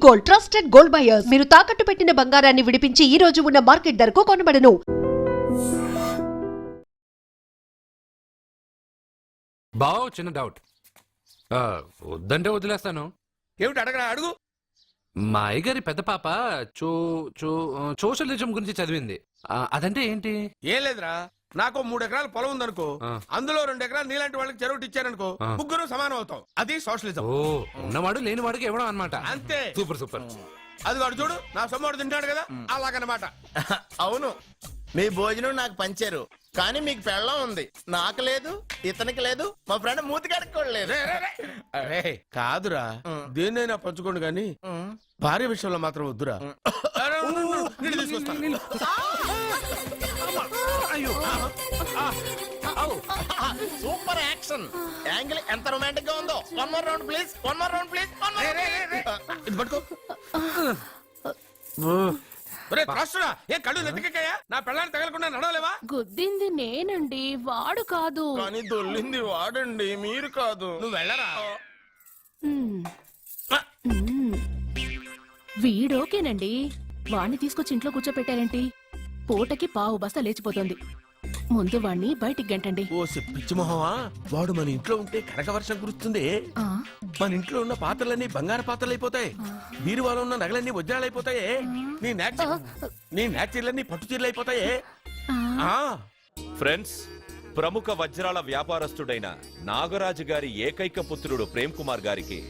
Gold, trusted gold buyers. మీరు తాకట్టు పెట్టిన బంగారాన్ని విడిపించి ఈ రోజు ఉన్న మార్కెట్ ధరకు కొనబడను. బావ చిన్న డౌట్. వద్దంటే వదిలేస్తాను. ఏమిటి అడగరా అడుగు. మా అయ్యగారి పెద్ద పాప సోషలిజం గురించి చదివింది. అదంటే ఏంటి? ఏం లేదురా, నాకు 3 ఎకరాల పొలం ఉందనుకో, అందులో 2 ఎకరాలు నీలాంటి వాళ్ళకి చెరువు ఇచ్చారనుకో, ముగ్గురు సమానం అవుతాం. అది సోషలిజం. ఓ, ఉన్నవాడు లేనివాడికి ఇవ్వడం అన్నమాట. అంతే. Super super. అది వాడు చూడు, నా సొమ్మడు తింటాడు కదా, అలాగనమాట. అవును, మీ భోజనం నాకు పంచారు, కానీ మీకు పెళ్ళం ఉంది, నాకు లేదు, ఇతనికి లేదు, మా ఫ్రెండ్ మూతి కడుక్కోలేదు. అరే కాదురా, దేన్నైనా పంచుకోండి గాని భార్య విషయంలో మాత్రం వద్దురా. నీళ్ళు తీసుకొస్తాను. సూపర్ యాక్షన్ యాంగిల్ ఎంత రొమాంటిక్ గా ఉందో. One more round please, one more round please. ఇది పట్టుకో. ఏ కళ్ళు నెత్తికెక్కాయా? నా పెళ్ళాన్ని తగలకుండా నడవలేవా? గుద్దింది నేనండి, వాడు కాదు. కానీ దొల్లింది వాడండి, మీరు కాదు. నువ్వు వెళ్ళరా. వీడోకేనండి, వాణ్ణి తీసుకొచ్చి ఇంట్లో కూర్చోపెట్టారేంటి? పూటకి పావు బస్తా లేచిపోతుంది. ముందు వాణ్ణి బయటికి గంటండి. ఓ పిచ్చి మొహమా, వాడు మన ఇంట్లో ఉంటే కనక వర్షం కురుస్తుంది. మన ఇంట్లో ఉన్న పాత్రలన్నీ బంగారు పాత్రలు అయిపోతాయి, బీరువాలో ఉన్న నగలన్నీ వజ్రాలైపోతాయి, నీ నాచీర్లన్నీ పట్టు చీరలు అయిపోతాయి. ఫ్రెండ్స్, ప్రముఖ వజ్రాల వ్యాపారస్తుడైన నాగరాజు గారి ఏకైక పుత్రుడు ప్రేమ్ కుమార్ గారికి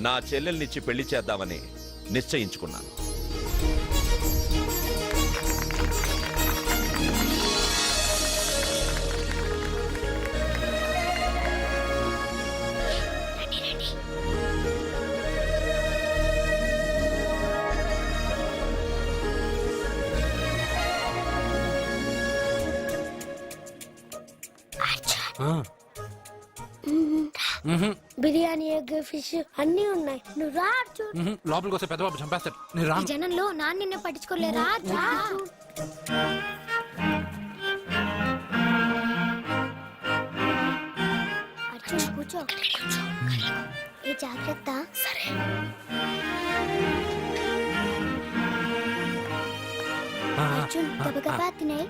నా చెల్లెల్నిచ్చి పెళ్లి చేద్దామని నిశ్చయించుకున్నాను. బిర్యానీ, ఎగ్, ఫిష్ అన్ని ఉన్నాయి. నువ్వు రా అర్జున్. లోపలికి వస్తే పెద్ద బాబు చంపేస్తాడు. నేను రాను. జనంలో నాన్న నిన్నే పట్టించుకోలేరా? అర్జున్ కూర్చో. ఏ జాగ్రత్త. సరే. అర్జున్ గబగబా తినే.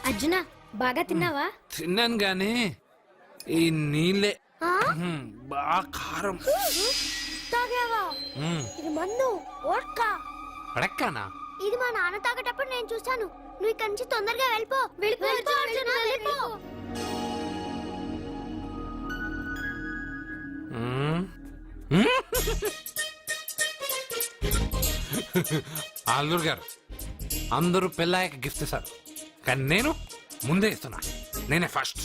అర్జున, బాగా తిన్నావా? తిన్నాను గానీ ఈ నీళ్ళే బాగా కారం. తాగావా? ఇది మన్ను వోడ్కా. అడక్కానా? ఇది మా నాన్న తాగేటప్పుడు నేను చూశాను. నువ్వు ఇక్కడి నుంచి తొందరగా వెళ్ళిపో. వెళ్ళిపో అర్జున, వెళ్ళిపో. అల్లుడు గారు, అందరూ పెళ్ళాయక గిఫ్ట్ ఇస్తారు, కానీ నేను ముందే ఇస్తున్నా. నేనే ఫస్ట్.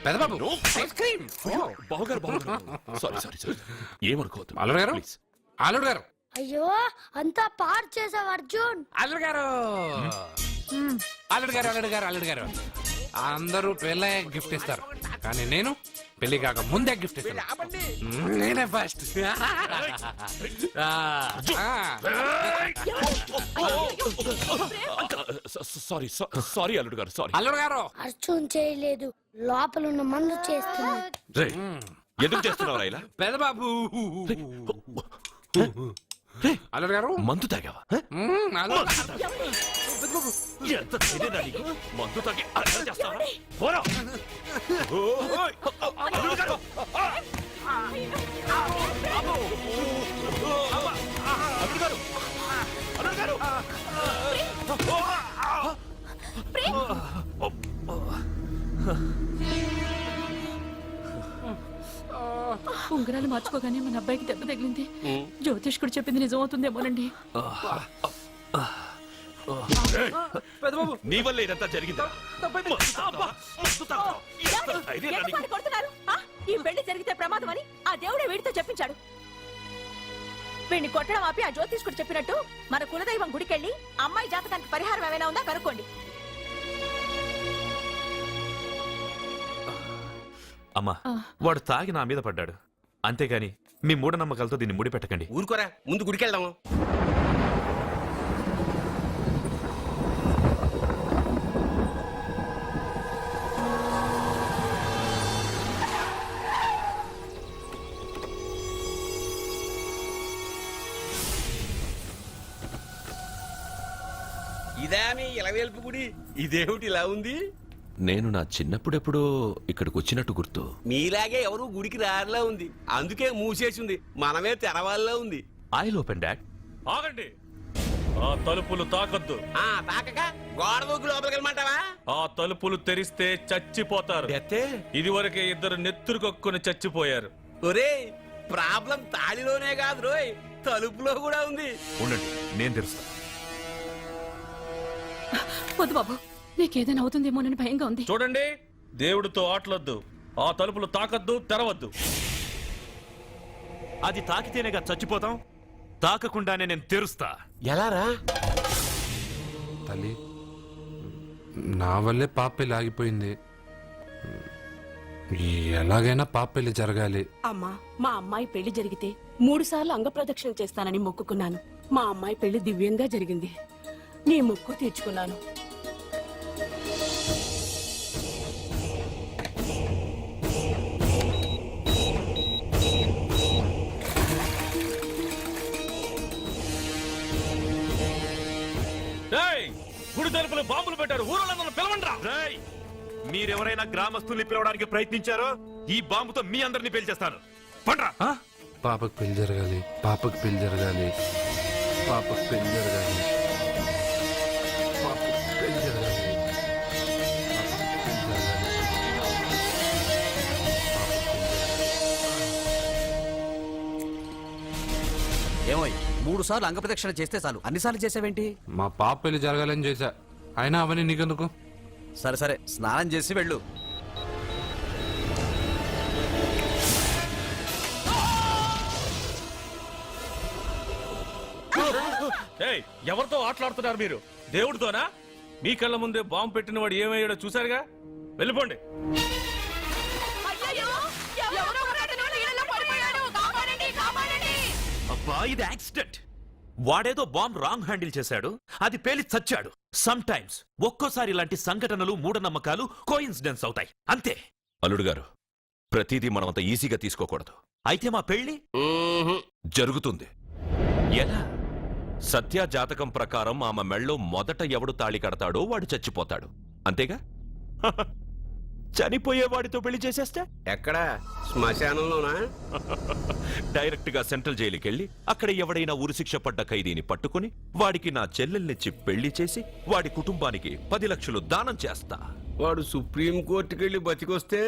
పెద్దబాబు ఏమనుకోవద్దు. అల్లుడు గారు, అల్లుడు గారు. అయ్యో, అంతా పాడు చేసావు అర్జున్. అల్లుడు గారు, అల్లుడు గారు, అల్లుడు గారు, అల్లుడు గారు, అందరూ పెళ్ళయ్య గిఫ్ట్ ఇస్తారు, కానీ నేను పెళ్లి కాక ముందే గిఫ్ట్ ఇస్తాను. నేనే ఫస్ట్. సారీ అల్లుడు గారు, సారీ. అల్లుడు గారు, అర్జున్ చేయలేదు, లోపల ఉన్న మందు చేస్తున్నాడు. ఎందుకు చేస్తున్నావు ఇలా? పెద్దబాబు. అల్లుడు గారు, మందు తాగావా? మందు తాగి చేస్తావా? ఉంగరాలు మార్చుకోగానే మన అబ్బాయికి దెబ్బ తగిలింది. జ్యోతిష్కుడు చెప్పింది నిజమవుతుందేమోనండి. నీ వల్ల ఇదంతా జరిగిందా? ఎవరు కొడుతున్నారు? ఆ? ఈ పెళ్లి జరిగితే ప్రమాదం అని ఆ దేవుడే వీడితో చెప్పించాడు. వీడిని కొట్టడం ఆపి ఆ జ్యోతిష్కుడు చెప్పినట్టు మన కులదైవం గుడికెళ్ళి అమ్మాయి జాతకానికి పరిహారం ఏమైనా ఉందా కనుక్కోండి. అమ్మా వాడు తాగి నా మీద పడ్డాడు, అంతేగాని మీ మూఢనమ్మకాలతో దీన్ని ముడిపెట్టకండి. ఊరుకోరా, ముందు గుడికెళ్దాము. ఇదే మీ ఇలవేల్పు గుడి, ఇదేమిటి ఇలా ఉంది? నేను నా చిన్నప్పుడెప్పుడో ఇక్కడికి వచ్చినట్టు గుర్తు. మీలాగే ఎవరు గుడికి రారులా ఉంది, అందుకే మూసేసింది. మనమే తెరవాళ్ళలా ఉంది. I'll open dad. ఆగండి, ఆ తలుపులు తాకద్దు. ఆ తాకక గోడ దూకి లోపలికి వెళ్ళమంటావా? ఆ తలుపులు తెరిస్తే చచ్చిపోతారు. ఎత్తే ఇదివరకే ఇద్దరు నెత్తురు కక్కుని చచ్చిపోయారు. ఒరే, ప్రాబ్లం తాళిలోనే కాదు రోయ్, తలుపులో కూడా ఉంది. ఉండండి, నేను తెరుస్తా. వద్దు బాబు, నీకేదైనా అవుతుందేమోనని భయంగా ఉంది. చూడండి, దేవుడితో ఆటలొద్దు. ఆ తలుపులు తాకద్దు, తెరవద్దు. అది తాకితేనేగా చచ్చిపోతాం, తాకకుండానే నేను తెరుస్తా. ఎలారా? తల్లి, నా వల్లే పాప పెళ్లి ఆగిపోయింది. ఎలాగైనా పాప పెళ్లి జరగాలి. అమ్మా, మా అమ్మాయి పెళ్లి జరిగితే 3 సార్లు అంగప్రదక్షిణ చేస్తానని మొక్కుకున్నాను. మా అమ్మాయి పెళ్లి దివ్యంగా జరిగింది. నీ మొక్కు తీర్చుకున్నాను. ఏయ్, గుడి తలుపులు బాంబులు పెట్టారు, ఊరోళ్ళందరూ పిలవండ్రా. రేయ్, మీరెవరైనా గ్రామస్తుల్ని పిలవడానికి ప్రయత్నించారో ఈ బాంబుతో మీ అందరినీ పేల్చేస్తాను. పండ్రా. పాపకు పెళ్లి జరగాలి, పాపకు పెళ్లి జరగాలి, పాపకు పెళ్లి జరగాలి, పాపకు పెళ్లి జరగాలి, పాపకు పెళ్లి జరగాలి. ఏమోయ్, 3 సార్లు అంగప్రదక్షిణ చేస్తే చాలు, అన్నిసార్లు చేసావేంటి? మా పాప పెళ్లి జరగాలని చేశా, అయినా అవన్నీ నీకెందుకు? సరే సరే, స్నానం చేసి వెళ్ళు. ఏయ్, ఎవరితో ఆటలాడుతున్నారు మీరు? దేవుడితోనా? మీ కళ్ళ ముందే బాంబు పెట్టిన వాడు ఏమయ్యాడో చూసారుగా. వెళ్ళిపోండి. అబ్బా, ఇది యాక్సిడెంట్. వాడేదో బాంబ్ రాంగ్ హ్యాండిల్ చేశాడు, అది పేలి చచ్చాడు. సమ్ టైమ్స్ ఒక్కోసారి ఇలాంటి సంఘటనలు మూఢనమ్మకాలు కోఇన్సిడెన్స్ అవుతాయి, అంతే. అల్లుడు గారు, ప్రతిదీ మనమంత ఈజీగా తీసుకోకూడదు. అయితే మా పెళ్లి జరుగుతుంది. ఎలా? సత్య జాతకం ప్రకారం ఆమె మెళ్ళో మొదట ఎవడు తాళి కడతాడో వాడు చచ్చిపోతాడు, అంతేగా? చనిపోయేవాడితో పెళ్లి చేసేస్తే ఎక్కడ? శ్మశానంలోనా? డైరెక్ట్ గా సెంట్రల్ జైలుకి వెళ్ళి అక్కడ ఎవడైనా ఉరిశిక్ష పడ్డ ఖైదీని పట్టుకుని వాడికి నా చెల్లెల్నిచ్చి పెళ్లి చేసి వాడి కుటుంబానికి 10 లక్షలు దానం చేస్తా. వాడు సుప్రీం కోర్టుకి వెళ్ళి బతికొస్తే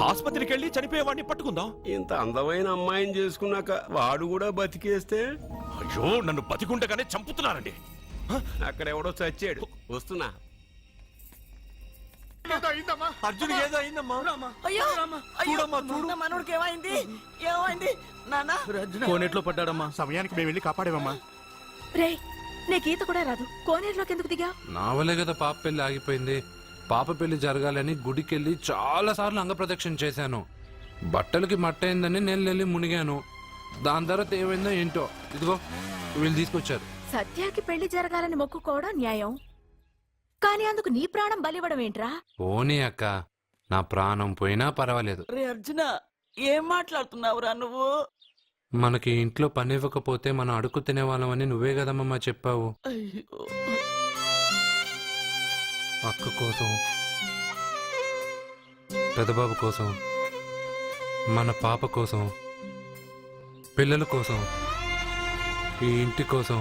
ఆసుపత్రికి వెళ్ళి చనిపోయేవాడిని పట్టుకుందాం. ఇంత అందమైన అమ్మాయిని చేసుకున్నాక వాడు కూడా బతికేస్తే? అయ్యో, నన్ను బతికుండగానే చంపుతున్నారండి. అక్కడ ఎవడో చచ్చాడు, వస్తున్నా. అర్జున్ ఏదో అయిందమ్మా. మనోడికి ఏమైంది? ఏమైంది నాన్న? కోనేట్లో పడ్డాడమ్మా, సమయానికి మేము వెళ్ళి కాపాడేవమ్మా. రే, నీకు ఈత కూడా రాదు, కోనేరులోకి ఎందుకు దిగా? నా వల్లే కదా పాప పెళ్లి ఆగిపోయింది. పాప పెళ్లి జరగాలని గుడికెళ్ళి చాలా సార్లు అంగప్రదక్షిణ చేశాను. బట్టలకి మట్టయిందని నేను వెళ్ళి మునిగాను. దాని తర్వాత ఏమైందో ఏంటో, ఇదిగో వీళ్ళు తీసుకొచ్చారు. సత్యాకి పెళ్లి జరగాలని మొక్కుకోవడం న్యాయం, కానీ అందుకు నీ ప్రాణం బలివ్వడం ఏంట్రా? పోనీ అక్క, నా ప్రాణం పోయినా పర్వాలేదు. రే అర్జున, ఏం మాట్లాడుతున్నావురా నువ్వు? మనకి ఇంట్లో పని ఇవ్వకపోతే మనం అడుగు తినేవాళ్ళమని నువ్వే కదమ్మా చెప్పావు. అక్క కోసం, పెదబాబు కోసం, మన పాప కోసం, పిల్లల కోసం, ఈ ఇంటి కోసం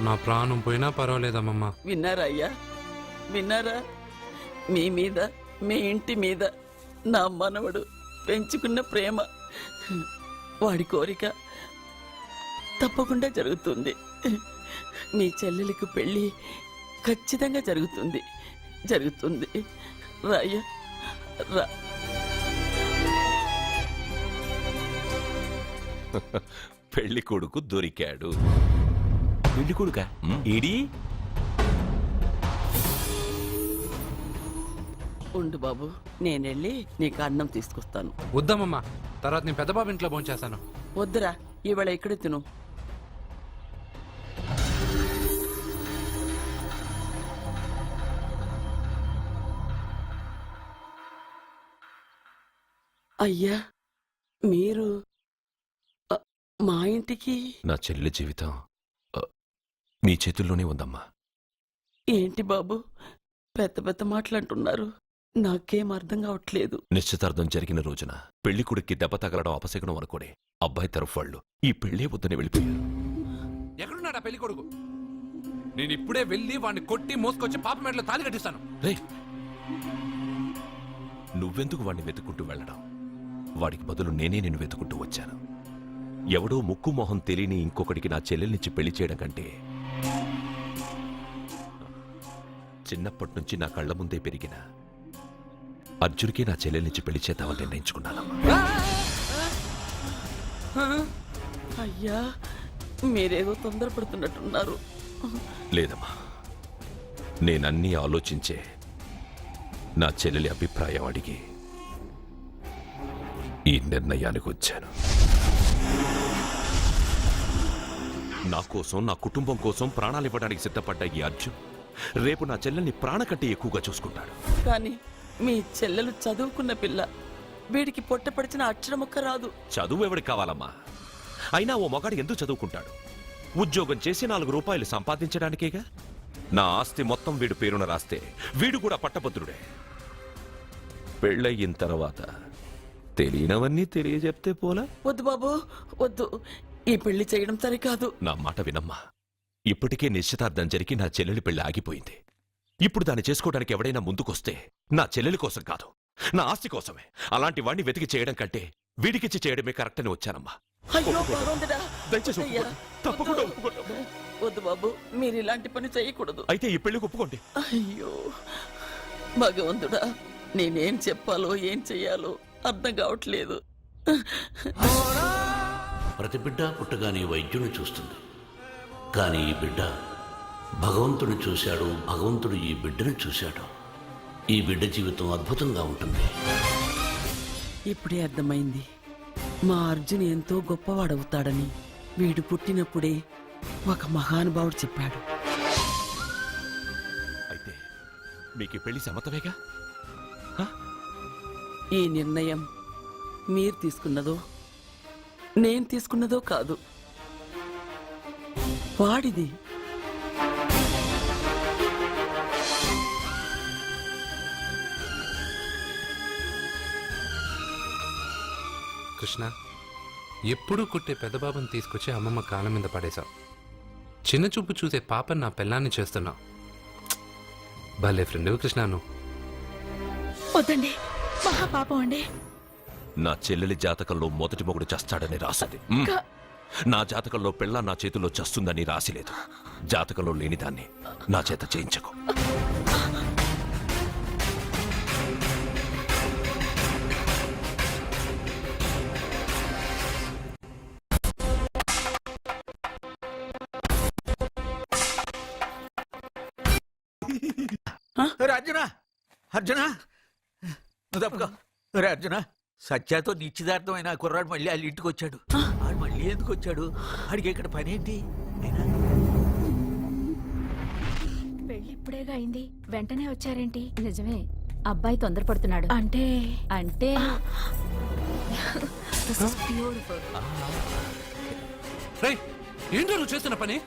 నా ప్రాణం పోయినా పర్వాలేదమ్మమ్మా. విన్నారా అయ్యా, విన్నారా? మీ మీద, మీ ఇంటి మీద నా మనవడు పెంచుకున్న ప్రేమ, వాడి కోరిక తప్పకుండా జరుగుతుంది. మీ చెల్లెలికి పెళ్లి ఖచ్చితంగా జరుగుతుంది జరుగుతుంది రాయ్యా రా. పెళ్లి కొడుకు దొరికాడు. పెళ్లి కొడుక ఏడి? ఉండు బాబు, నేనెళ్ళి నీకు అన్నం తీసుకొస్తాను. వద్దామమ్మా, తర్వాత నేను పెద్ద బాబు ఇంట్లో భోంచేస్తాను. వద్దురా, ఇవాళ ఇక్కడే తిను. అయ్యా, మీరు మా ఇంటికి నా చెల్లి జీవితం మీ చేతుల్లోనే ఉందమ్మా. ఏంటి బాబు పెద్ద పెద్ద మాటలంటున్నారు? నాకేం అర్థం కావట్లేదు. నిశ్చితార్థం జరిగిన రోజున పెళ్లి కొడుక్కి దెబ్బ తగలడం అపశకునం అనుకోని అబ్బాయి తరఫు వాళ్ళు ఈ పెళ్లే వద్దని వెళ్ళిపోయారు. ఎక్కడున్నాడా పెళ్లి కొడుకు? నేను ఇప్పుడే వెళ్ళి వాడిని కొట్టి మోసుకొచ్చి పాప మెడలో తాళి కట్టిస్తాను. రేయ్, నువ్వెందుకు వాడిని వెతుక్కుంటూ వెళ్ళడం? వాడికి బదులు నేనే నిన్ను వెతుకుంటూ వచ్చాను. ఎవడో ముక్కు మొహం తెలియని ఇంకొకడికి నా చెల్లెల్నిచ్చి పెళ్లి చేయడం కంటే చిన్నప్పటి నుంచి నా కళ్ల ముందే పెరిగిన అర్జున్కి నా చెల్లెల్నిచ్చి పెళ్లి చేద్దామని నిర్ణయించుకున్నానమ్మా. అయ్యా, మీరేదో తొందరపడుతున్నట్టున్నారు. లేదమ్మా, నేనన్నీ ఆలోచించే నా చెల్లెలి అభిప్రాయం అడిగి ఈ నిర్ణయానికి వచ్చాను. నా కోసం, నా కుటుంబం కోసం ప్రాణాలు ఇవ్వడానికి సిద్ధపడ్డ ఈ అర్జున్ రేపు నా చెల్లెల్ని ప్రాణ కంటే ఎక్కువగా చూసుకుంటాడు. కానీ మీ చెల్లెలు చదువుకున్న పిల్ల, వీడికి పొట్టపడిచిన అక్షరముక్క రాదు. చదువు ఎవడికి కావాలమ్మా? అయినా ఓ మగాడు ఎందుకు చదువుకుంటాడు? ఉద్యోగం చేసి 4 రూపాయలు సంపాదించడానికేగా. నా ఆస్తి మొత్తం వీడు పేరున రాస్తే వీడు కూడా పట్టభద్రుడే. పెళ్ళయిన తర్వాత తెలియనవన్నీ తెలియజెప్తే పోలా? వద్దు బాబు వద్దు, ఈ పెళ్లి చేయడం సరికాదు. నా మాట వినమ్మా. ఇప్పటికే నిశ్చితార్థం జరిగి నా చెల్లెలి పెళ్లి ఆగిపోయింది. ఇప్పుడు దాన్ని చేసుకోవడానికి ఎవడైనా ముందుకొస్తే నా చెల్లెలి కోసం కాదు, నా ఆస్తి కోసమే. అలాంటి వాణ్ణి వెతికి చేయడం కంటే వీడికిచ్చి చేయడమే కరెక్ట్ అని వచ్చానమ్మా. అయ్యో భగవంతుడా, దయచేసి అయ్యా, తప్పకుండా వద్దు. ఒప్పుకోండి. వద్దు బాబు, మీరు ఇలాంటి పని చేయకూడదు. అయితే ఈ పెళ్లికి ఒప్పుకోండి. అయ్యో భగవంతుడా, నేనేం చెప్పాలో ఏం చెయ్యాలో అర్థం కావట్లేదు. ప్రతి బిడ్డ పుట్టగానే వైద్యుని చూస్తుంది, కానీ ఈ బిడ్డ భగవంతుడు చూశాడు, భగవంతుడు ఈ బిడ్డను చూశాడు. ఈ బిడ్డ జీవితం అద్భుతంగా ఉంటుంది. ఇప్పుడే అర్థమైంది, మా అర్జున్ ఎంతో గొప్పవాడవుతాడని. వీడు పుట్టినప్పుడే ఒక మహానుభావుడు చెప్పాడు. అయితే మీకు ఈ పెళ్లి సమ్మతమేగా? ఈ నిర్ణయం మీరు తీసుకున్నదో నేను తీసుకున్నదో కాదు, వాడిది. కృష్ణ, ఎప్పుడూ కుట్టే పెద్ద బాబుని తీసుకొచ్చి అమ్మమ్మ కాళ్ళ మీద పడేశావు. చిన్న చూపు చూసే పాపని నా పిల్లాన్ని చేస్తున్నావు. భలే ఫ్రెండ్ కృష్ణ నువ్వు. వద్దండి, మహాపాపం అండి. నా చెల్లెలి జాతకంలో మొదటి మొగుడు చస్తాడని రాసింది. నా జాతకంలో పెళ్ళ నా చేతిలో చస్తుందని రాసిలేదు. జాతకంలో లేనిదాన్ని నా చేత చేయించకు. అర్జున అర్జున తప్పుకో. అర్జున, సత్యాతో నిశ్చితార్థమైన కుర్రాడు మళ్ళీ వాళ్ళ ఇంటికి వచ్చాడు. ఆడు మళ్ళీ ఎందుకు వచ్చాడు? ఆడికి ఇక్కడ పని ఏంటి? పెళ్లి ఇప్పుడేగా అయింది, వెంటనే వచ్చారేంటి? నిజమే, అబ్బాయి తొందరపడుతున్నాడు. అంటే అంటే రేయ్, ఏంటో నువ్వు చేస్తున్న పని?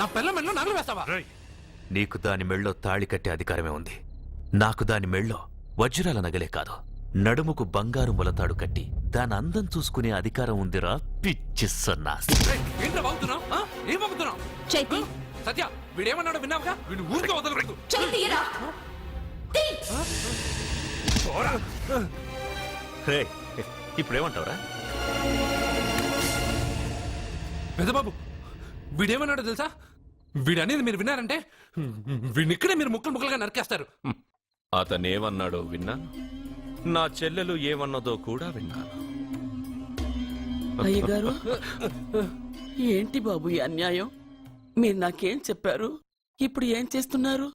నా పిల్ల మెడలో నగలు వేస్తావా? నీకు దాని మెళ్ళో తాళి కట్టే అధికారమే ఉంది. నాకు దాని మెళ్ళో వజ్రాల నగలే కాదు, నడుముకు బంగారు మొలతాడు కట్టి దాని అందం చూసుకునే అధికారం ఉందిరా పిచ్చి సన్నాసి. ఏంటో బాగుతున్నావు? ఏం బాగుతున్నావు? చైతి, సత్య, వీడేమన్నాడో విన్నావుగా? వీడు ఊరికే వదలకూడదు. ఇప్పుడేమంటావురా? పెద్దబాబు, వీడేమన్నాడో తెలుసా? వీడనేది మీరు విన్నారంటే వీడిని ఇక్కడే మీరు ముక్కలు ముక్కలుగా నరికేస్తారు. అతనేమన్నాడో విన్నాను, నా చెల్లెలు ఏమన్నదో కూడా విన్నాను. అయ్యగారు ఏంటి బాబు ఈ అన్యాయం? మీరు నాకేం చెప్పారు? ఇప్పుడు ఏం చేస్తున్నారు?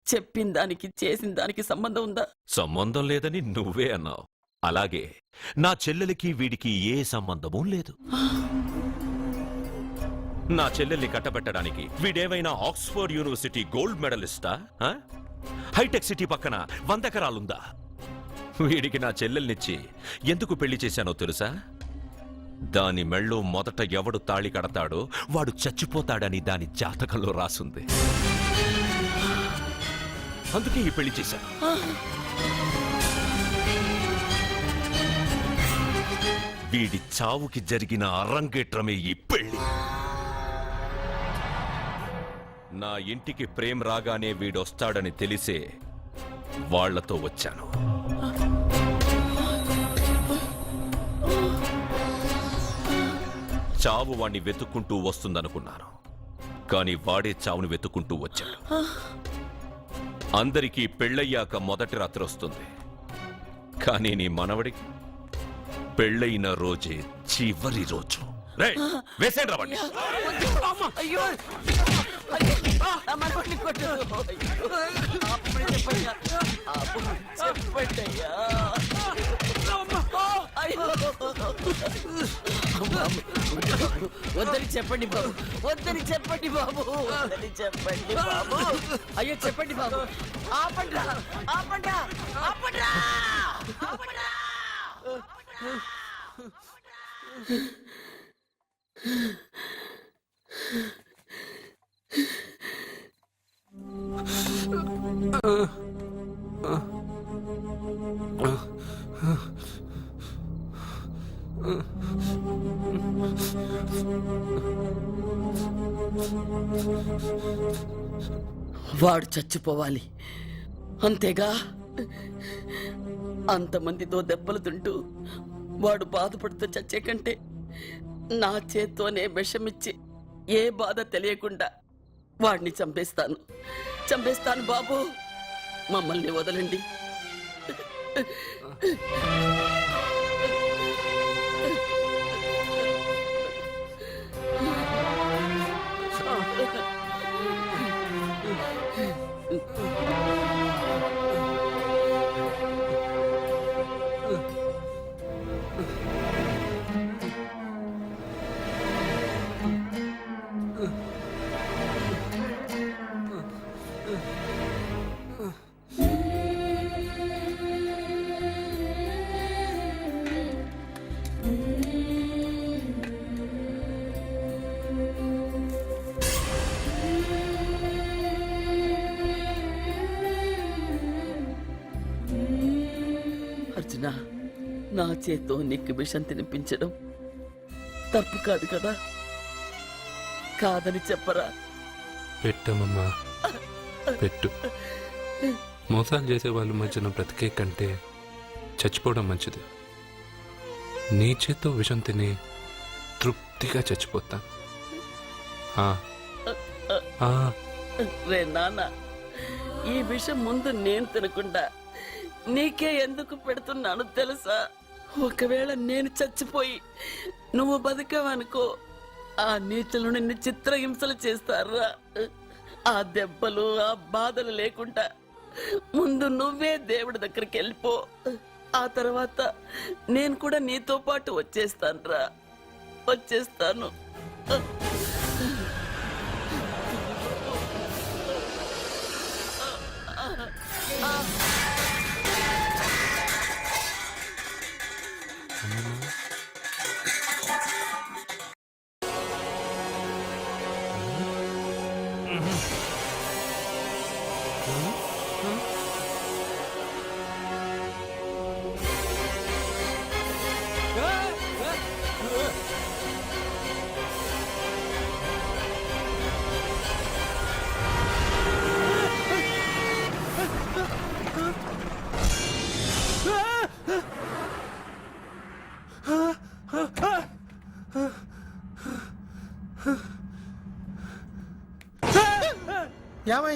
చెప్పిన దానికి చేసిన దానికి సంబంధం ఉందా? సంబంధం లేదని నువ్వే అన్నావు. అలాగే నా చెల్లెలికి వీడికి ఏ సంబంధమూ లేదు. నా చెల్లెల్ని కట్టబెట్టడానికి వీడేమైనా ఆక్స్ఫర్డ్ యూనివర్సిటీ గోల్డ్ మెడలిస్టా? హైటెక్ సిటీ పక్కన 100 ఎకరాలుందా? వీడికి నా చెల్లెల్నిచ్చి ఎందుకు పెళ్లి చేశానో తెలుసా? దాని మెళ్ళో మొదట ఎవడు తాళి కడతాడో వాడు చచ్చిపోతాడని దాని జాతకంలో రాసుంది. అందుకే ఈ పెళ్లి చేశాను. వీడి చావుకి జరిగిన అరంగేట్రమే ఈ పెళ్లి. నా ఇంటికి ప్రేమ్ రాగానే వీడొస్తాడని తెలిసే వాళ్లతో వచ్చాను. చావు వాణ్ణి వెతుక్కుంటూ వస్తుందనుకున్నాను, కాని వాడే చావుని వెతుక్కుంటూ వచ్చాడు. అందరికీ పెళ్ళయ్యాక మొదటి రాత్రి వస్తుంది, కానీ నీ మనవడికి పెళ్ళైన రోజే చివరి రోజు. వేసేయండి రావండి. అయ్యో మనవడిని కొట్టు. చెప్పండయ్యా. వద్దని చెప్పండి బాబు, వద్దని చెప్పండి బాబు, వద్దని చెప్పండి బాబు. అయ్యో చెప్పండి బాబు. ఆపండ్రా, ఆపండ్రా, ఆపండ్రా, ఆపండ్రా. వాడు చచ్చిపోవాలి అంతేగా. అంతమందితో దెబ్బలు తింటూ వాడు బాధపడుతూ చచ్చే కంటే నా చేత్తోనే విషమిచ్చి ఏ బాధ తెలియకుండా వాడిని చంపేస్తాను, చంపేస్తాను బాబు. మమ్మల్ని వదలండి. అర్జున, నా చేత్తో నీకు విషం తినిపించడం తప్పు కాదు కదా? కాదని చెప్పరా? పెట్టమమ్మా, పెట్టు. మోసాలు చేసే వాళ్ళ మధ్యన బ్రతికే కంటే చచ్చిపోవడం మంచిది. నీ చేత్తో విషం తిని తృప్తిగా చచ్చిపోతా. రే నాన్న, ఈ విషయం ముందు నేను తినకుండా నీకే ఎందుకు పెడుతున్నాను తెలుసా? ఒకవేళ నేను చచ్చిపోయి నువ్వు బతికావనుకో, ఆ నీచులు నిన్ను చిత్రహింసలు చేస్తారా? ఆ దెబ్బలు ఆ బాధలు లేకుండా ముందు నువ్వే దేవుడి దగ్గరికి వెళ్ళిపో. ఆ తర్వాత నేను కూడా నీతో పాటు వచ్చేస్తాను రా, వచ్చేస్తాను.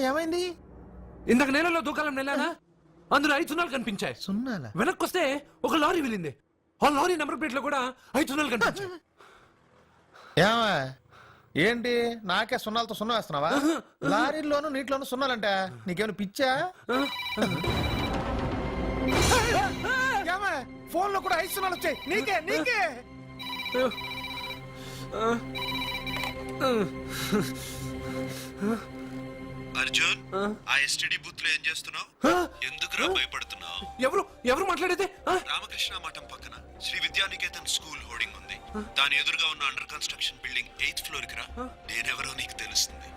ఏమైంది? ఇందాక నేలలో దూకాలం నెలానా అందులో 5 సున్నాలు కనిపించాయి. సున్నాలా? వెనక్కొస్తే ఒక లారీ వెళ్ళింది. ఆ లారీ నెంబర్ ప్లేట్ లో కూడా 5 సున్నాలు కనిపించాయి. ఏమా ఏంటి నాకే సున్నాలతో సున్నా వేస్తున్నావా? లారీల్లోనూ నీటిలోనూ సున్నాలంట. నీకేమైనా పిచ్చా? ఫోన్ లో కూడా 5 సున్నాలు వచ్చాయి. నీకే అర్జున్, ఆ ఎస్టీడీ బూత్ లో ఏం చేస్తున్నావు? ఎందుకురా భయపడుతున్నావు? ఎవరు మాట్లాడేది? రామకృష్ణ మఠం పక్కన శ్రీ విద్యానికేతన్ స్కూల్ హోర్డింగ్ ఉంది. దాని ఎదురుగా ఉన్న under construction building 8th floor కి రా. నేనెవరో నీకు తెలుస్తుంది.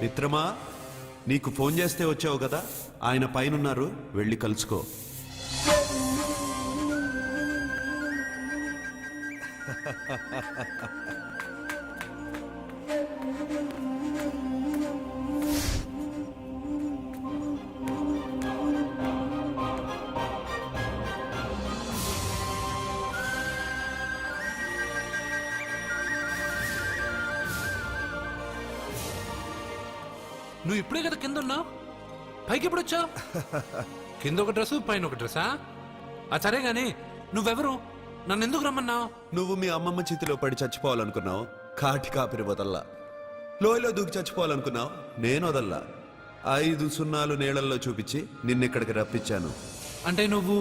మిత్రమా, నీకు ఫోన్ చేస్తే వచ్చావు కదా, ఆయన పైనున్నారు, వెళ్ళి కలుసుకో. నువ్వు ఇప్పుడే కదా కింద ఉన్నావు, పైకి ఎప్పుడు వచ్చావు? కింద ఒక డ్రెస్ పైన ఒక డ్రెస్సా? సరే గాని నువ్వెవరు? నన్ను ఎందుకు రమ్మన్నావు? నువ్వు మీ అమ్మమ్మ చేతిలో పడి చచ్చిపోవాలనుకున్నావు, కాటి కాపిరి వదల్లా. లోయలో దూకి చచ్చిపోవాలనుకున్నావు, నేను వదల్లా. 5 సున్నాలు నీళ్ళల్లో చూపించి నిన్నెక్కడికి రప్పించాను. అంటే నువ్వు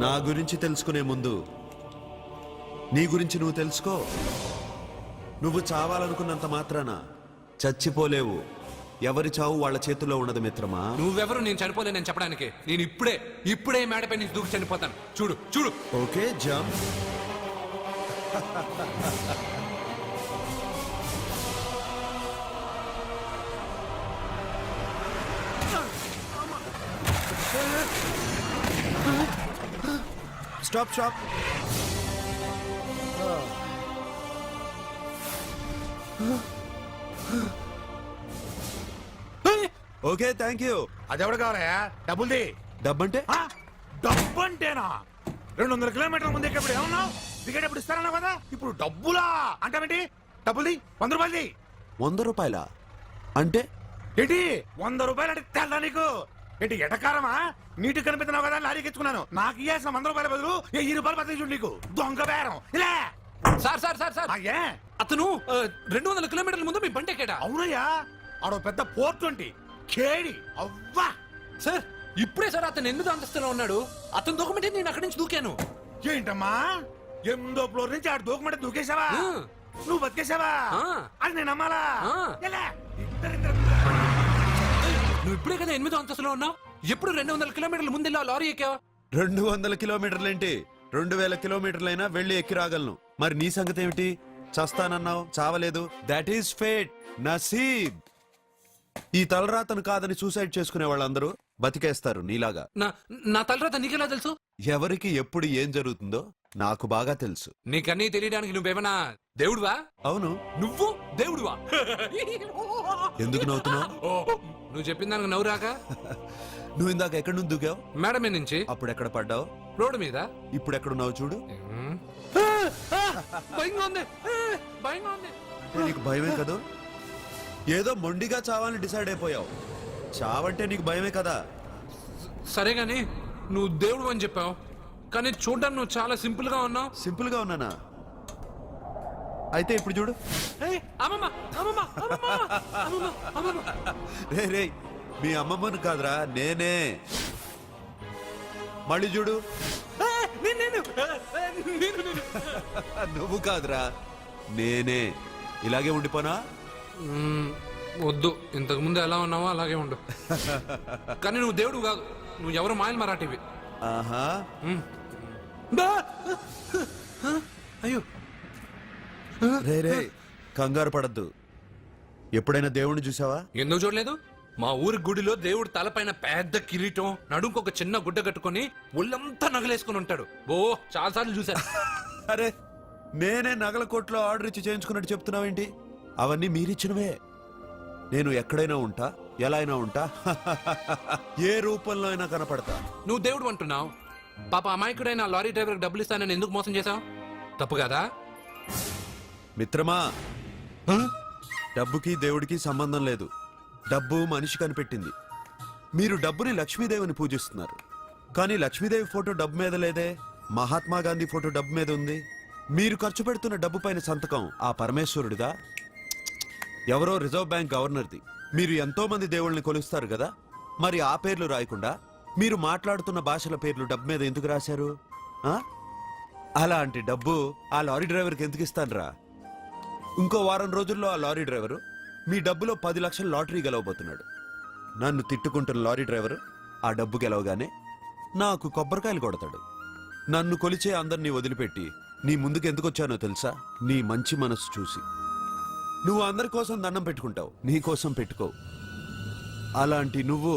నా గురించి తెలుసుకునే ముందు నీ గురించి నువ్వు తెలుసుకో. నువ్వు చావాలనుకున్నంత మాత్రాన చచ్చిపోలేవు. ఎవరి చావు వాళ్ళ చేతుల్లో ఉండదు మిత్రమా. నువ్వెవరు నేను చనిపోలేనని చెప్పడానికి? నేను ఇప్పుడే మేడపై నుంచి దూకి చనిపోతాను. చూడు. Okay, jump. Stop. Okay, thank you. అదెవడు కావాలయా? డబ్బుల్ది. డబ్బంటే? డబ్బు అంటేనా? 200 కిలోమీటర్ల ముందు ఎక్కడ ఏమన్నావు? దిగేటప్పుడు ఇస్తారన్నా కదా, ఇప్పుడు డబ్బులా అంటావేంటి? డబ్బుల్ది. 100 రూపాయలది. 100 రూపాయలా? అంటే ఏంటి 100 రూపాయలు అంటే తెల్దా నీకు? ఏంటి ఎటకారమా? నీటి కనిపిస్తున్నావు కదా, లారీకి ఎత్తుకున్నాను. నాకు ఇయ్యాల్సిన 100 రూపాయల బదులు 1000 రూపాయలు బదిలీ చూడు. నీకు దొంగ బేరం. ఇలా సార్ అతను 200 కిలోమీటర్ల ముందు మీ బండి ఎక్కాడా? అవునయ్యా, ఆడో పెద్ద పోర్ట్ వంటి కేడి. అవ్వా సార్, ఇప్పుడే సార్ అతను 8వ అంతస్తులో ఉన్నాడు. అతను దూకమంటే నేను అక్కడి నుంచి దూకాను. ఏంటమ్మా 8వ ఫ్లోర్ నుంచి ఆడు దూకమంటే దూకేశావా? నువ్వు బతికేశావా? అది నేను నమ్మాలా? ఎలా? నువ్వు ఇప్పుడే కదా 8వ అంతస్తులో ఉన్నావు. ఎప్పుడు 200 కిలోమీటర్ల ముందు ఆ లారీ ఎక్కావా? 200 కిలోమీటర్లేంటి, 2000 కిలోమీటర్లైనా వెళ్ళి ఎక్కి రాగలను. మరి నీ సంగతి ఏమిటి? చస్తానన్నావు, చావలేదు. That is fate, నసీబ్. ఈ తలరాతను కాదని సూసైడ్ చేసుకునే వాళ్ళందరూ బతికేస్తారు నీలాగా. నా తలరాత నీకెలా తెలుసు? ఎవరికి ఎప్పుడు ఏం జరుగుతుందో నాకు బాగా తెలుసు. నీకన్నీ తెలియడానికి నువ్వేమన్నా దేవుడువా? అవును. నువ్వు దేవుడువా? ఎందుకు నవ్వుతున్నావు? నువ్వు చెప్పిన దానికి నవ్వు రాక? నువ్వు ఇందాక ఎక్కడి నుంచి దూకావు? మేడ మీద నుంచి. అప్పుడు ఎక్కడ పడ్డావు? రోడ్డు మీద. ఇప్పుడు ఎక్కడున్నావు చూడు. భయంగా ఉంది. నీకు భయమే కదా? ఏదో మొండిగా చావాలని డిసైడ్ అయిపోయావు. చావంటే నీకు భయమే కదా? సరే గాని నువ్వు దేవుడు అని చెప్పావు, కానీ చూడడానికి నువ్వు చాలా సింపుల్ గా ఉన్నావు. సింపుల్ గా ఉన్నానా? అయితే ఇప్పుడు చూడు. రే, మీ అమ్మమ్మను కాదురా, నేనే. మళ్ళీ చూడు. నువ్వు కాదురా, నేనే. ఇలాగే ఉండిపోనా? వద్దు, ఇంతకు ముందు ఎలా ఉన్నావో అలాగే ఉండు. కానీ నువ్వు దేవుడు కాదు, నువ్వు ఎవరు మాయలు మరాఠీవి. ఆహా. అయ్యో రే, కంగారు పడద్దు. ఎప్పుడైనా దేవుణ్ణి చూసావా? ఎందుకు చూడలేదు? మా ఊరి గుడిలో దేవుడు తలపైన పెద్ద కిరీటం, నడుంకు ఒక చిన్న గుడ్డ కట్టుకొని ఒళ్ళంతా నగలేసుకుని ఉంటాడు. ఓ చాలా సార్లు చూశాను. అరే, నేనే నగల కొట్లో ఆర్డర్ ఇచ్చి చేయించుకున్నట్టు చెప్తున్నావేంటి? అవన్నీ మీరిచ్చినవే. నేను ఎక్కడైనా ఉంటా, ఎలా అయినా ఉంటా, ఏ రూపంలో అయినా కనపడతా. నువ్వు దేవుడు అంటున్నావు. పాప అమాయకుడైన లారీ డ్రైవర్ డబ్బులు ఇస్తానని ఎందుకు మోసం చేశావు? తప్పు కదా? మిత్రమా, డబ్బుకి దేవుడికి సంబంధం లేదు. డబ్బు మనిషి కనిపెట్టింది. మీరు డబ్బుని లక్ష్మీదేవిని పూజిస్తున్నారు, కానీ లక్ష్మీదేవి ఫోటో డబ్బు మీద లేదే. మహాత్మా గాంధీ ఫోటో డబ్బు మీద ఉంది. మీరు ఖర్చు పెడుతున్న డబ్బు పైన సంతకం ఆ పరమేశ్వరుడిదా, ఎవరో రిజర్వ్ బ్యాంక్ గవర్నర్ది? మీరు ఎంతో మంది దేవుళ్ళని కొలుస్తారు కదా, మరి ఆ పేర్లు రాయకుండా మీరు మాట్లాడుతున్న భాషల పేర్లు డబ్బు మీద ఎందుకు రాశారు? అలాంటి డబ్బు ఆ లారీ డ్రైవర్కి ఎందుకు ఇస్తానరా? ఇంకో వారం రోజుల్లో ఆ లారీ డ్రైవరు మీ డబ్బులో 10 లక్షల లాటరీ గెలవబోతున్నాడు. నన్ను తిట్టుకుంటున్న లారీ డ్రైవరు ఆ డబ్బు గెలవగానే నాకు కొబ్బరికాయలు కొడతాడు. నన్ను కొలిచే అందరినీ వదిలిపెట్టి నీ ముందుకు ఎందుకు వచ్చానో తెలుసా? నీ మంచి మనసు చూసి. నువ్వు అందరి కోసం దండం పెట్టుకుంటావు, నీ కోసం పెట్టుకోవు. అలాంటి నువ్వు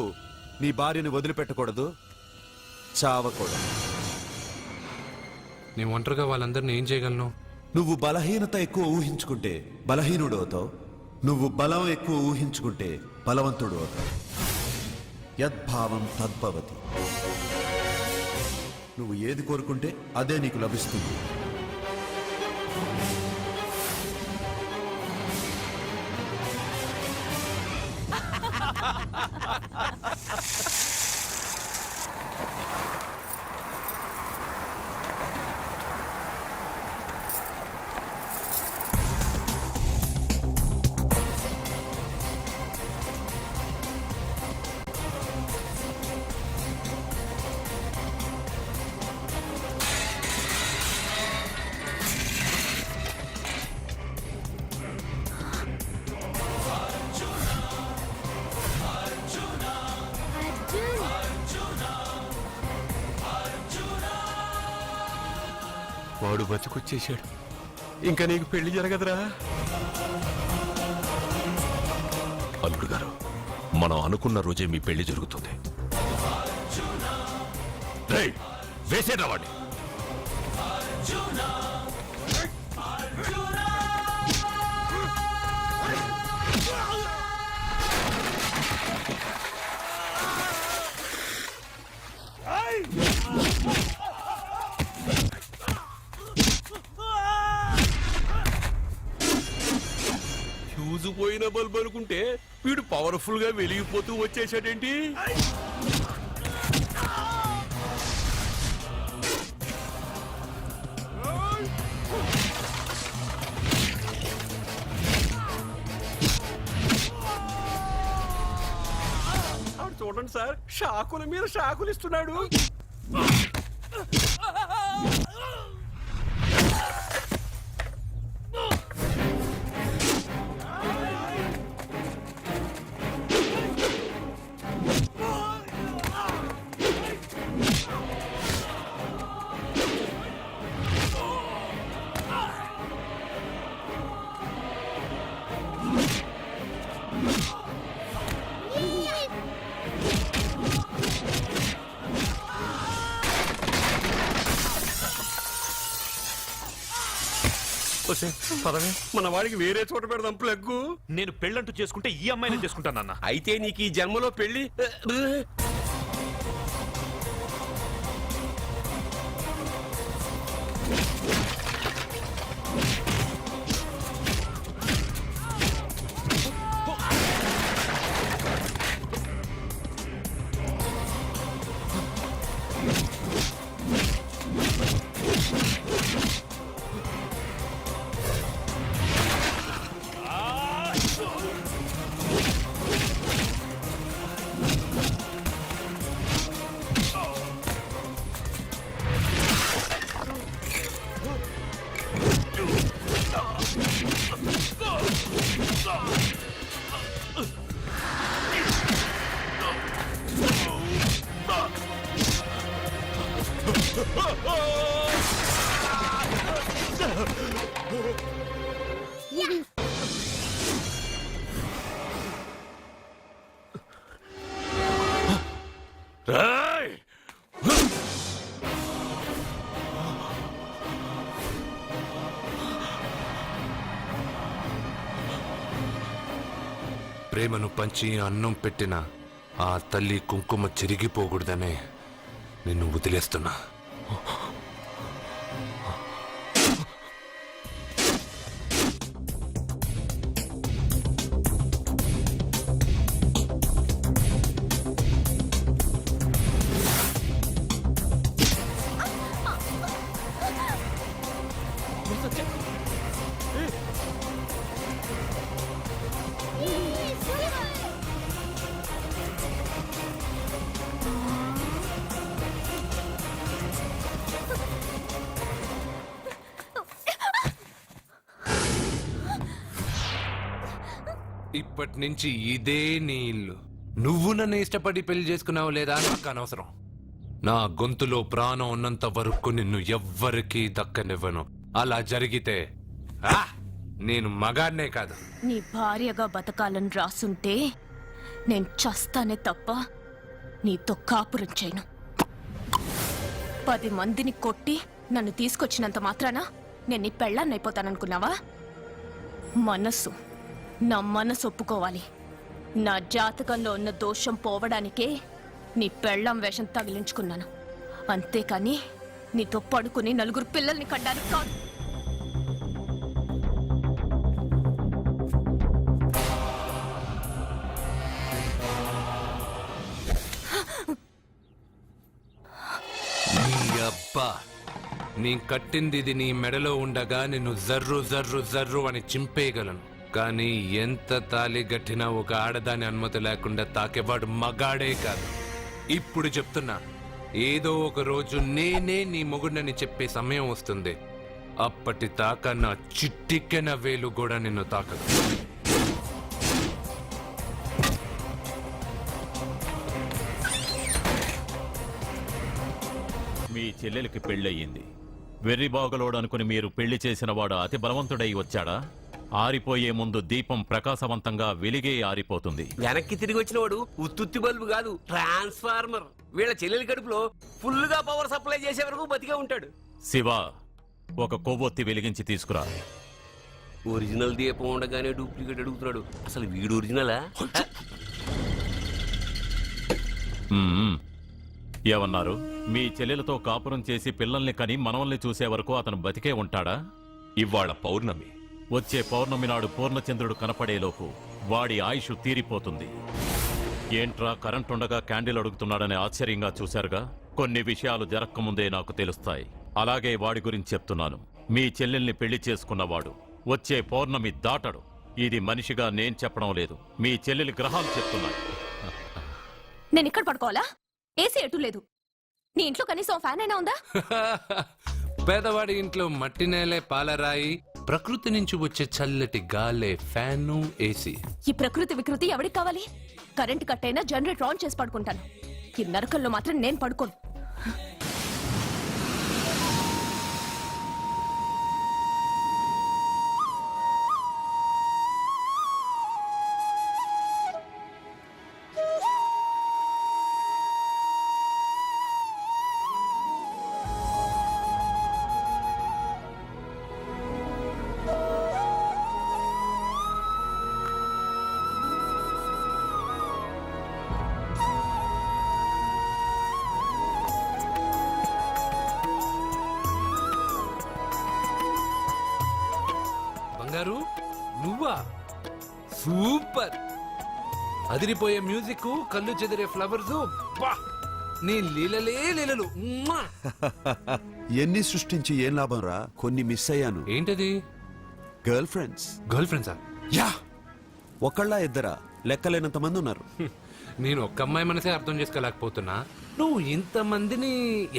నీ భార్యని వదిలిపెట్టకూడదు, చావకూడదు. నేను ఒంటరిగా వాళ్ళందరినీ ఏం చేయగలను? నువ్వు బలహీనత ఎక్కువ ఊహించుకుంటే బలహీనుడు అవుతావు. నువ్వు బలం ఎక్కువ ఊహించుకుంటే బలవంతుడు అవుతావు. యద్భావం తద్భవతి. నువ్వు ఏది కోరుకుంటే అదే నీకు లభిస్తుంది. వాడు బతుకొచ్చేశాడు. ఇంకా నీకు పెళ్లి జరగదురా. అల్లుడు గారు, మనం అనుకున్న రోజే మీ పెళ్లి జరుగుతుంది. వేసేరా వాడిని. ఫ్యూజు పోయిన బల్బు అనుకుంటే వీడు పవర్ఫుల్ గా వెలిగిపోతూ వచ్చేసాడేంటి? చూడండి సార్, షాకుల మీద షాకులు ఇస్తున్నాడు. పదవే, మన వాడికి వేరే చోట పెడదాం ప్లగ్గు. నేను పెళ్ళంటూ చేసుకుంటే ఈ అమ్మాయిని చేసుకుంటానన్న. అయితే నీకు ఈ జన్మలో పెళ్లి ప్రేమను పంచి అన్నం పెట్టిన ఆ తల్లి కుంకుమ చెరిగిపోకూడదనే నిన్ను వదిలేస్తున్నా. ఇప్పటి నుంచి ఇదే నీ ఇల్లు. నువ్వు నన్ను ఇష్టపడి పెళ్లి చేసుకున్నావు లేదా నాకు అనవసరం. నా గొంతులో ప్రాణం ఉన్నంత వరకు నిన్ను ఎవ్వరికీ దక్కనివ్వను. అలా జరిగితే నేను మగాడినే కాదు. నీ భార్యగా బతకాలని రాసుంటే నేను చస్తానే తప్ప నీతో కాపురం చేయను. 10 మందిని కొట్టి నన్ను తీసుకొచ్చినంత మాత్రాన నేను నీ పెళ్ళాన్నైపోతాననుకున్నావా? నా మనసు ఒప్పుకోవాలి. నా జాతకంలో ఉన్న దోషం పోవడానికే నీ పెళ్ళాం వేషం తగిలించుకున్నాను. అంతేకాని నీతో పడుకుని 4 పిల్లల్ని కనడానికి కాదు. నీ అబ్బా, నీ కట్టింది ఇది నీ మెడలో ఉండగా నిన్ను జర్రు జర్రు జర్రు అని చింపేయగలను. కానీ ఎంత తాలి గట్టినా ఒక ఆడదాని అనుమతి లేకుండా తాకేవాడు మగాడే కాదు. ఇప్పుడు చెప్తున్నా, ఏదో ఒక రోజు నేనే నీ మొగుడని చెప్పే సమయం వస్తుంది. అప్పటి తాక నా చిట్టిక్కెన వేలు కూడా నిన్ను తాకదు. మీ చెల్లెలికి పెళ్ళయింది. వెర్రి బాగలోడు అనుకుని మీరు పెళ్లి చేసిన వాడు అతి బలవంతుడై వచ్చాడా? ఆరిపోయే ముందు దీపం ప్రకాశవంతంగా వెలిగే ఆరిపోతుంది. వెనక్కి తిరిగి వచ్చిన వాడు ఉత్తుత్తి బల్బు కాదు, ట్రాన్స్ఫార్మర్. వీళ్ళ చెల్లెలి కడుపులో ఫుల్ గా పవర్ సప్లై చేసే వరకు బతికే ఉంటాడు. శివ, ఒక కొవ్వొత్తి వెలిగించి తీసుకురా. ఒరిజినల్ దీపం ఉండగానే డూప్లికేట్ అడుగుతున్నాడు. అసలు వీడు ఒరిజినలా? ఏమన్నారు? మీ చెల్లెలతో కాపురం చేసి పిల్లల్ని కని మనవల్ని చూసే వరకు అతను బతికే ఉంటాడా? ఇవాళ పౌర్ణమి. వచ్చే పౌర్ణమి నాడు పూర్ణచంద్రుడు కనపడేలోపు వాడి ఆయుష్ తీరిపోతుంది. ఏంట్రా కరెంటుండగా క్యాండిల్ అడుగుతున్నాడని ఆశ్చర్యంగా చూశారుగా? కొన్ని విషయాలు జరక్కముందే నాకు తెలుస్తాయి. అలాగే వాడి గురించి చెప్తున్నాను. మీ చెల్లెల్ని పెళ్లి చేసుకున్నవాడు వచ్చే పౌర్ణమి దాటడు. ఇది మనిషిగా నేను చెప్పడం లేదు, మీ చెల్లెలి గ్రహాలు చెప్తున్నాయి. నేను ఇక్కడ పడుకోవాలా? ఏసీ ఎటు లేదు. నీ ఇంట్లో కనీసం ఫ్యాన్ అయినా ఉందా? పేదవాడి ఇంట్లో మట్టి నేలే పాలరాయి, ప్రకృతి నుంచి వచ్చే చల్లటి గాలే ఫ్యాను, ఏసీ. ఈ ప్రకృతి వికృతి ఎవరికి కావాలి? కరెంట్ కట్ అయినా జనరేటర్ ఆన్ చేసి పడుకుంటాను. ఈ నరకల్లో మాత్రం నేను పడుకోను. బంగారు, నువ్వా? సూపర్! అదిరిపోయే మ్యూజిక్, కళ్ళు చెదిరే ఫ్లవర్స్, నీ లీలలే లీలలు. ఎన్ని సృష్టించి ఏం లాభం రా? కొన్ని మిస్ అయ్యాను. ఏంటది? Girl friends. గర్ల్ ఫ్రెండ్సా? యా, ఒకళ్ళ ఇద్దరా? లెక్కలేనంత మంది ఉన్నారు. నేను ఒక్క అమ్మాయి మనసే అర్థం చేసుకోలేకపోతున్నా. నువ్వు ఇంతమందిని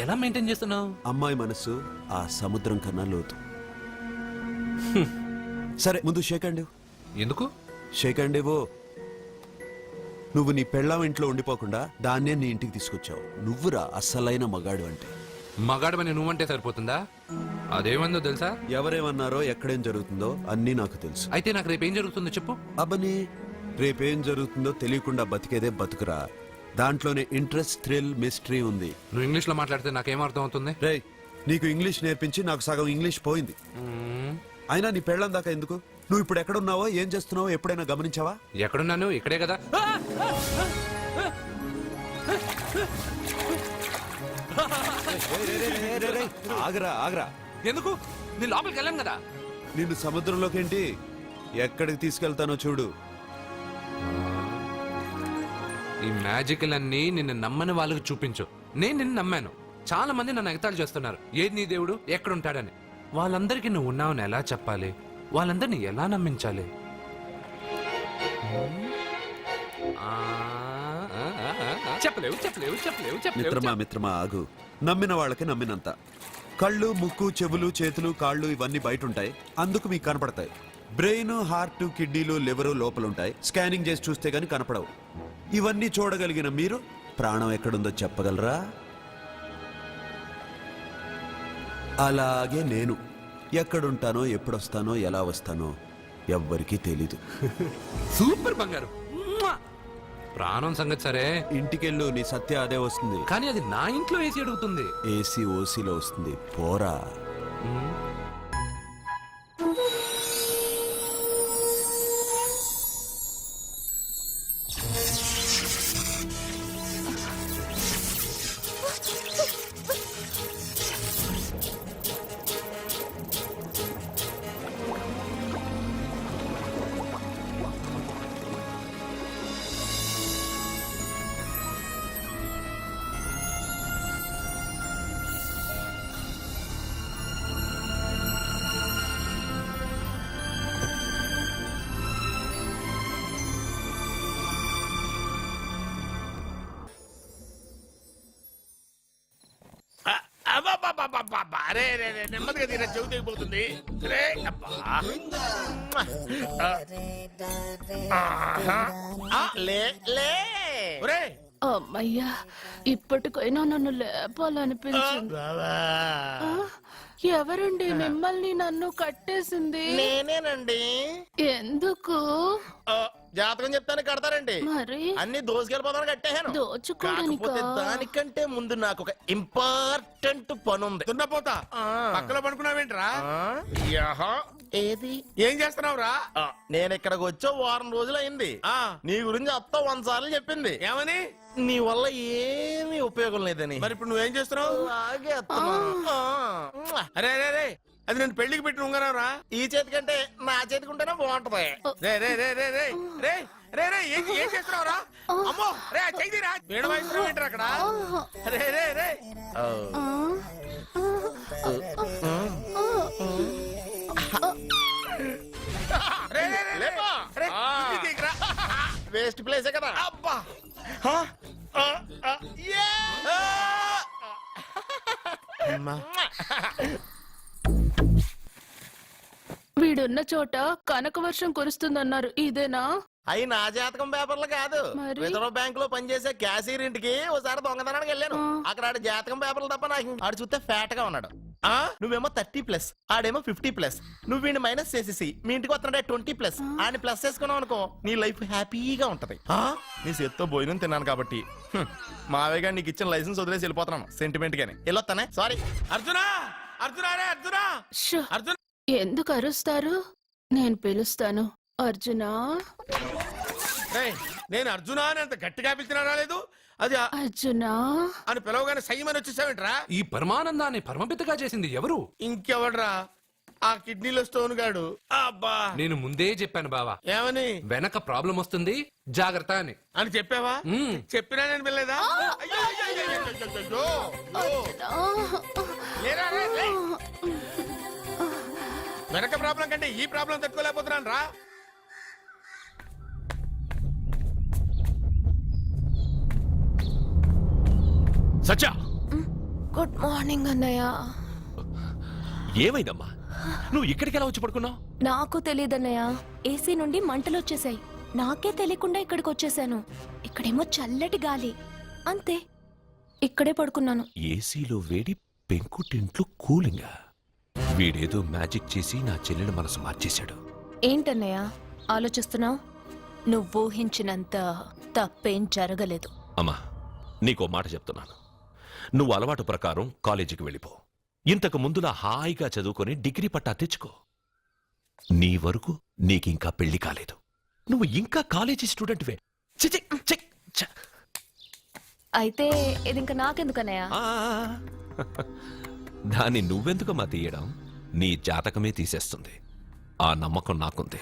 ఎలా మెయింటైన్ చేస్తున్నావు? అమ్మాయి మనసు ఆ సముద్రం కన్నా లోతు. సరే, ముందు షేక్ హ్యాండ్. ఎందుకు షేక్ హ్యాండ్ ఇవ్వు. నువ్వు నీ పెళ్ళాం ఇంట్లో ఉండిపోకుండా దాన్నే నీ ఇంటికి తీసుకొచ్చావు. నువ్వురా అస్సలైన మగాడు అంటే. మగాడమని నువ్వంటే సరిపోతుందా? అదేమందో తెలుసా? ఎవరేమన్నారో, ఎక్కడేం జరుగుతుందో అన్నీ నాకు తెలుసు. అయితే నాకు రేపు ఏం జరుగుతుందో చెప్పు. అబ్బని, రేపేం జరుగుతుందో తెలియకుండా బతికేదే బతుకురా. దాంట్లోనే ఇంట్రెస్ట్, థ్రిల్, మిస్టరీ ఉంది. నువ్వు ఇంగ్లీష్ లో మాట్లాడితే నాకేం అర్థం అవుతుంది? రేయ్, నీకు ఇంగ్లీష్ నేర్పించి నాకు సగం ఇంగ్లీష్ పోయింది. అయినా నీ పెళ్ళం దాకా ఎందుకు? నువ్వు ఇప్పుడు ఎక్కడున్నావో, ఏం చేస్తున్నావో ఎప్పుడైనా గమనించావా? ఎక్కడున్నాను? ఇక్కడే కదా. ఆగరా ఆగరా. ఎందుకు? నేను లోపలికి వెళ్ళాను కదా. నిన్ను సముద్రంలోకేంటి, ఎక్కడికి తీసుకెళ్తానో చూడు. ఈ మ్యాజిక్లన్నీ నిన్ను నమ్మని వాళ్ళకి చూపించు. నేను నిన్ను నమ్మాను. చాలా మంది నన్ను ఎగతాళి చేస్తున్నారు. ఏది నీ దేవుడు, ఎక్కడుంటాడని. వాళ్ళందరికీ నువ్వు ఉన్నావని ఎలా చెప్పాలి? వాళ్ళందరినీ ఎలా నమ్మించాలి? చెప్పలేవు చెప్పలేవు చెప్పలేవు మిత్రమా మిత్రమా ఆగు. నమ్మిన వాళ్ళకి నమ్మినంత. కళ్ళు, ముక్కు, చెవులు, చేతులు, కాళ్ళు ఇవన్నీ బయట ఉంటాయి, అందుకు మీకు కనపడతాయి. బ్రెయిన్, హార్ట్, కిడ్నీలు, లివరు లోపలుంటాయి. స్కానింగ్ చేసి చూస్తే గానీ కనపడవు. ఇవన్నీ చూడగలిగిన మీరు ప్రాణం ఎక్కడుందో చెప్పగలరా? అలాగే నేను ఎక్కడుంటానో, ఎప్పుడొస్తానో, ఎలా వస్తానో ఎవ్వరికీ తెలీదు. సూపర్ బంగారు. మ్వా! ప్రాణం సంగతి సరే, ఇంటికెళ్ళు, నీ సత్య అదే వస్తుంది. కానీ అది నా ఇంట్లో ఏసీ అడుగుతుంది. ఏసీ ఓసీలో వస్తుంది, పోరా. అరే రే రే, నెమ్మదిగా తీరా, చెవి తెగిపోతుంది. రే అబ్బా. లే లే ఒరే అమ్మయ్యా, ఇప్పటికైనా నన్ను లేపాలనిపించింది. ఆ, ఎవరండి మిమ్మల్ని నన్ను కట్టేసింది? నేనేనండి. ఎందుకు? జాతకం చెప్తాను కడతారండి. మరి అన్ని దోసుకెళ్ళిపోతాను కట్టేహాను. దోచుకోవడానికా? కాకపోతే దానికంటే ముందు నాకు ఒక ఇంపార్టెంట్ పని ఉంది. దున్నపోతా పక్కలో పడుకున్నావేంట్రా? ఏది? ఏం చేస్తున్నావురా? నేను ఇక్కడికి వచ్చే వారం రోజులు అయింది. నీ గురించి అత్త 100 సార్లు చెప్పింది. ఏమని? నీ వల్ల ఏమీ ఉపయోగం లేదని. మరి ఇప్పుడు నువ్వేం చేస్తున్నావు? అలాగే అత్తమా. అరే అరే రే, అది నేను పెళ్లికి పెట్టిన ఉంగరం రా. ఈ చేతి కంటే నా చేతికి ఉంటేనే బాగుంటది. రే రే రే రే రే రే రే రే ఏం చేస్తున్నావు రా? అమ్మో రే, చెయ్యిరా. వీణ వయసు ఏంటారు అక్కడ? రే రే రే వేస్ట్ ప్లేసే కదా. అబ్బా. వీడున్న చోట కనక వర్షం కురుస్తుందన్నారు, ఇదేనా? అయి నా జాతకం పేపర్లు కాదు. మరి? రిజర్వ్ బ్యాంక్ లో పనిచేసే క్యాషియర్ ఇంటికి ఒకసారి దొంగతనానికి వెళ్ళాను. అక్కడ ఆడు జాతకం పేపర్లు తప్ప నాకు ఆడు చూస్తే ఫ్యాట్ గా ఉన్నాడు. నువ్వేమో 30+, ఆడేమో 50+. నువ్వు వీడిని మైనస్ చేసేసి మీ ఇంటికి వస్తున్నాడే 20+. ఆడిని ప్లస్ చేసుకున్నావు అనుకో, నీ లైఫ్ హ్యాపీగా ఉంటది. నీ చేత్తో భోజనం తిన్నాను కాబట్టి మావేగా నీకు ఇచ్చిన లైసెన్స్ వదిలేసి వెళ్ళిపోతున్నాను సెంటిమెంట్ గానీ. వెళ్ళొస్తానే. సారీ. అర్జునా అర్జునా రే అర్జునా షో, అర్జున్. ఎందుకు అరుస్తారు? నేను పిలుస్తాను. అర్జునా. నేను అర్జునా అని అంత గట్టిగా పిలిచినా రాలేదు. అది అర్జునా అని పిలవగానే సైమని వచ్చేసావేంట్రా? ఈ పరమానందాన్ని పరమపితగా చేసింది ఎవరు? ఇంకెవడ్రా? ఆ కిడ్నీలో స్టోన్ గాడు. అబ్బా, నేను ముందే చెప్పాను బావా, ఏమని? వెనక ప్రాబ్లం వస్తుంది, జాగ్రత్త అని. అని చెప్పావా? చెప్పినా నేను వెళ్ళలేదా? అయ్యో, అయ్యో, అయ్యో, అయ్యో, అయ్యో, అయ్యో. లేరా, రే, లే. వెనక ప్రాబ్లం కంటే ఈ ప్రాబ్లం తట్టుకోలేకపోతున్నాను రా. సత్య, గుడ్ మార్నింగ్ అన్నయ్య. ఏమైందమ్మా? నువ్వు ఇక్కడికి ఎలా వచ్చి పడుకున్నావు? నాకు తెలియదన్నయ్య, ఏసీ నుండి మంటలు వచ్చేసాయి. నాకే తెలియకుండా ఇక్కడికి వచ్చేసాను. ఇక్కడేమో చల్లటి గాలి, అంతే. ఇక్కడే పడుకున్నాను. ఏసీలో వేడి, పెంకుటింట్లో కూలింగా. వీడేదో మ్యాజిక్ చేసి నా చెల్లెల మనసు మార్చేశాడు. ఏంటన్నయ్య ఆలోచిస్తున్నావు? నువ్వు ఊహించినంత తప్పేం జరగలేదు. అమ్మా, నీకో మాట చెప్తున్నాను. నువ్వు అలవాటు ప్రకారం కాలేజీకి వెళ్ళిపో. ఇంతకు ముందులా హాయిగా చదువుకొని డిగ్రీ పట్టా తెచ్చుకో. నీ వరకు నీకింకా పెళ్లి కాలేదు. నువ్వు ఇంకా కాలేజీ స్టూడెంట్వే. అయితే ఇది ఇంకా నాకెందుకన్నయ్య? దాన్ని నువ్వెందుకమ్మా తీయడం? నీ జాతకమే తీసేస్తుంది. ఆ నమ్మకం నాకుంది.